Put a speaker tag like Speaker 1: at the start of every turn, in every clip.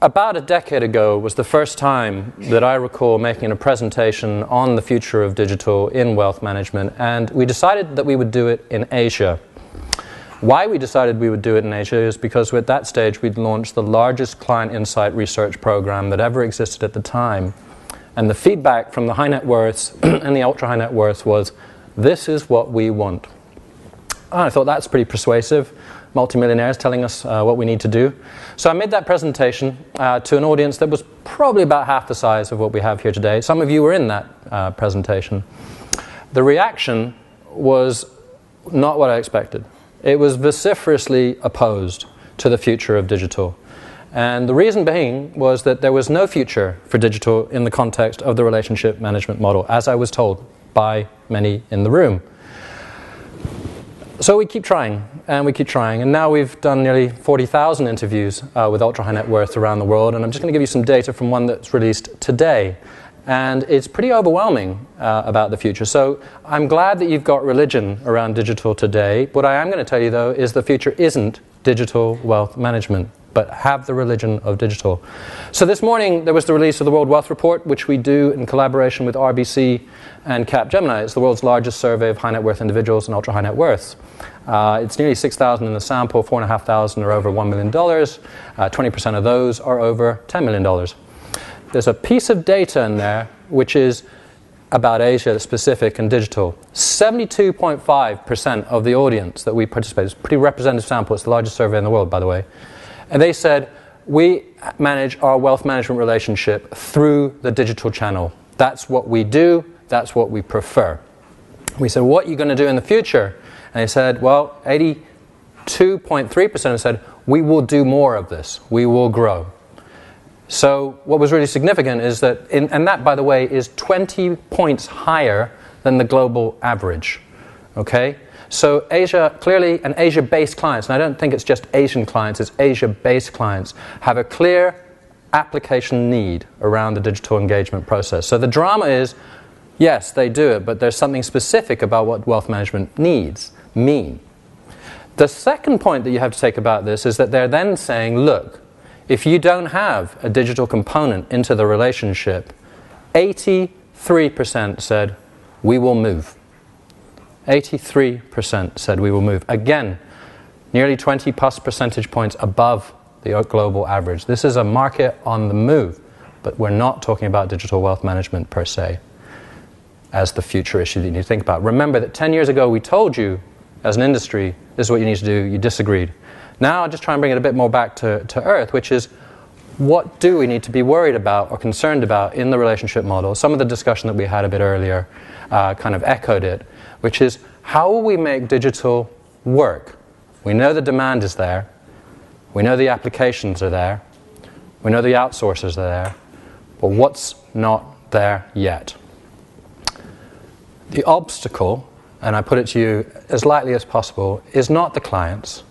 Speaker 1: About a decade ago was the first time that I recall making a presentation on the future of digital in wealth management, and we decided that we would do it in Asia. Why we decided we would do it in Asia is because at that stage we'd launched the largest client insight research program that ever existed at the time. And the feedback from the high net worths and the ultra high net worths was, this is what we want. I thought that's pretty persuasive. Multimillionaires telling us what we need to do. So I made that presentation to an audience that was probably about half the size of what we have here today. Some of you were in that presentation. The reaction was not what I expected. It was vociferously opposed to the future of digital. And the reason being was that there was no future for digital in the context of the relationship management model, as I was told by many in the room. So we keep trying, and we keep trying. And now we've done nearly 40,000 interviews with ultra-high net worth around the world. And I'm just going to give you some data from one that's released today. And it's pretty overwhelming about the future. So I'm glad that you've got religion around digital today. What I am going to tell you, though, is the future isn't digital wealth management, but have the religion of digital. So this morning there was the release of the World Wealth Report, which we do in collaboration with RBC and Capgemini. It's the world's largest survey of high net worth individuals and ultra high net worths. It's nearly 6,000 in the sample, 4,500 are over $1 million. 20% of those are over $10 million. There's a piece of data in there which is about Asia specific and digital. 72.5% of the audience that we participated, it's a pretty representative sample, it's the largest survey in the world, by the way. And they said, we manage our wealth management relationship through the digital channel. That's what we do, that's what we prefer. We said, what are you going to do in the future? And they said, well, 82.3% said, we will do more of this, we will grow. So what was really significant is that, and that, by the way, is 20 points higher than the global average. Okay? So Asia, clearly, and Asia-based clients, and I don't think it's just Asian clients, it's Asia-based clients, have a clear application need around the digital engagement process. So the drama is, yes, they do it, but there's something specific about what wealth management needs mean. The second point that you have to take about this is that they're then saying, look, if you don't have a digital component into the relationship, 83% said, we will move. 83% said we will move. Again, nearly 20 plus percentage points above the global average. This is a market on the move, but we're not talking about digital wealth management per se as the future issue that you need to think about. Remember that 10 years ago we told you, as an industry, this is what you need to do, you disagreed. Now I'll just try and bring it a bit more back to earth, which is, what do we need to be worried about or concerned about in the relationship model? Some of the discussion that we had a bit earlier kind of echoed it, which is, how will we make digital work? We know the demand is there. We know the applications are there. We know the outsourcers are there. But what's not there yet? The obstacle, and I put it to you as lightly as possible, is not the clients.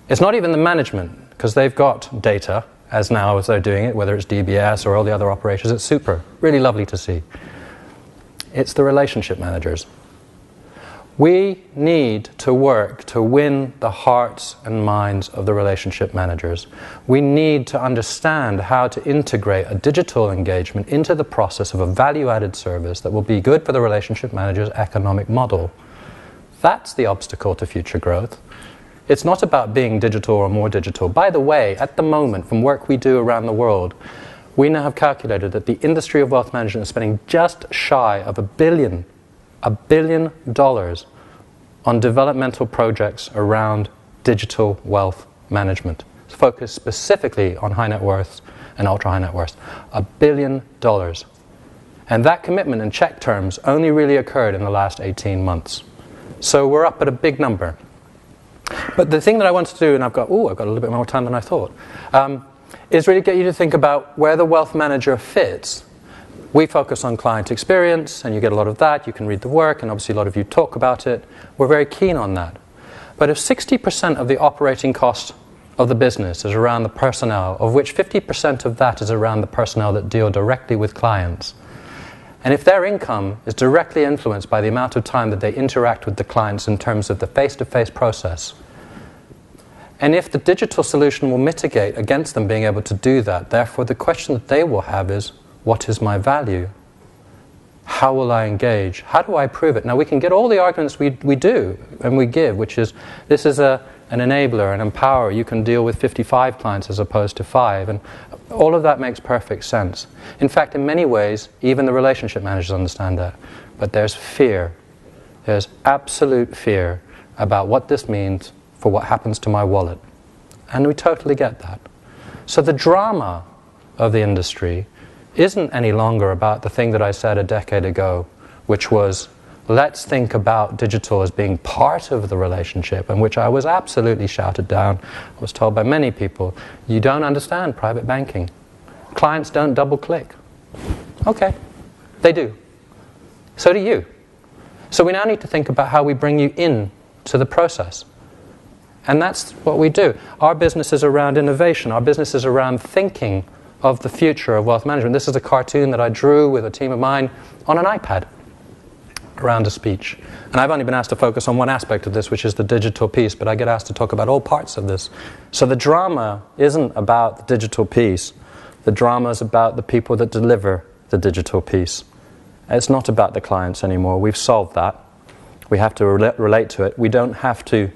Speaker 1: It's not even the management, because they've got data, as they're doing it, whether it's DBS or all the other operators. It's super, really lovely to see. It's the relationship managers. We need to work to win the hearts and minds of the relationship managers. We need to understand how to integrate a digital engagement into the process of a value-added service that will be good for the relationship manager's economic model. That's the obstacle to future growth. It's not about being digital or more digital. By the way, at the moment, from work we do around the world, we now have calculated that the industry of wealth management is spending just shy of $1 billion on developmental projects around digital wealth management, focused specifically on high net worths and ultra high net worths. $1 billion. And that commitment in check terms only really occurred in the last 18 months. So we're up at a big number. But the thing that I want to do, and I've got a little bit more time than I thought, is really get you to think about where the wealth manager fits. We focus on client experience, and you get a lot of that. You can read the work, and obviously a lot of you talk about it. We're very keen on that. But if 60% of the operating cost of the business is around the personnel, of which 50% of that is around the personnel that deal directly with clients, and if their income is directly influenced by the amount of time that they interact with the clients in terms of the face-to-face process, And if the digital solution will mitigate against them being able to do that, therefore the question that they will have is, what is my value? How will I engage? How do I prove it? Now we can get all the arguments we do and we give, which is, this is an enabler, an empower. You can deal with 55 clients as opposed to 5. And all of that makes perfect sense. In fact, in many ways, even the relationship managers understand that. But there's fear. There's absolute fear about what this means for what happens to my wallet. And we totally get that. So the drama of the industry isn't any longer about the thing that I said a decade ago, which was, let's think about digital as being part of the relationship, and which I was absolutely shouted down. I was told by many people, you don't understand private banking. Clients don't double-click. Okay, they do. So do you. So we now need to think about how we bring you in to the process. And that's what we do. Our business is around innovation. Our business is around thinking of the future of wealth management. This is a cartoon that I drew with a team of mine on an iPad around a speech. And I've only been asked to focus on one aspect of this, which is the digital piece, but I get asked to talk about all parts of this. So the drama isn't about the digital piece. The drama is about the people that deliver the digital piece. It's not about the clients anymore. We've solved that. We have to relate to it. We don't have to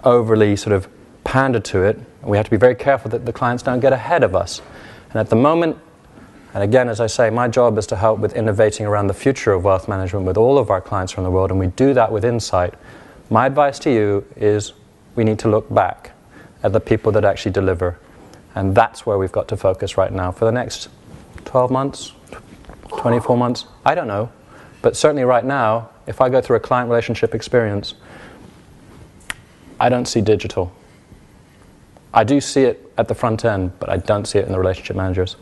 Speaker 1: overly sort of pander to it. We have to be very careful that the clients don't get ahead of us. And at the moment, and again, as I say, my job is to help with innovating around the future of wealth management with all of our clients around the world, and we do that with insight. My advice to you is we need to look back at the people that actually deliver. And that's where we've got to focus right now for the next 12 months, 24 months, I don't know. But certainly right now, if I go through a client relationship experience, I don't see digital. I do see it at the front end, but I don't see it in the relationship managers.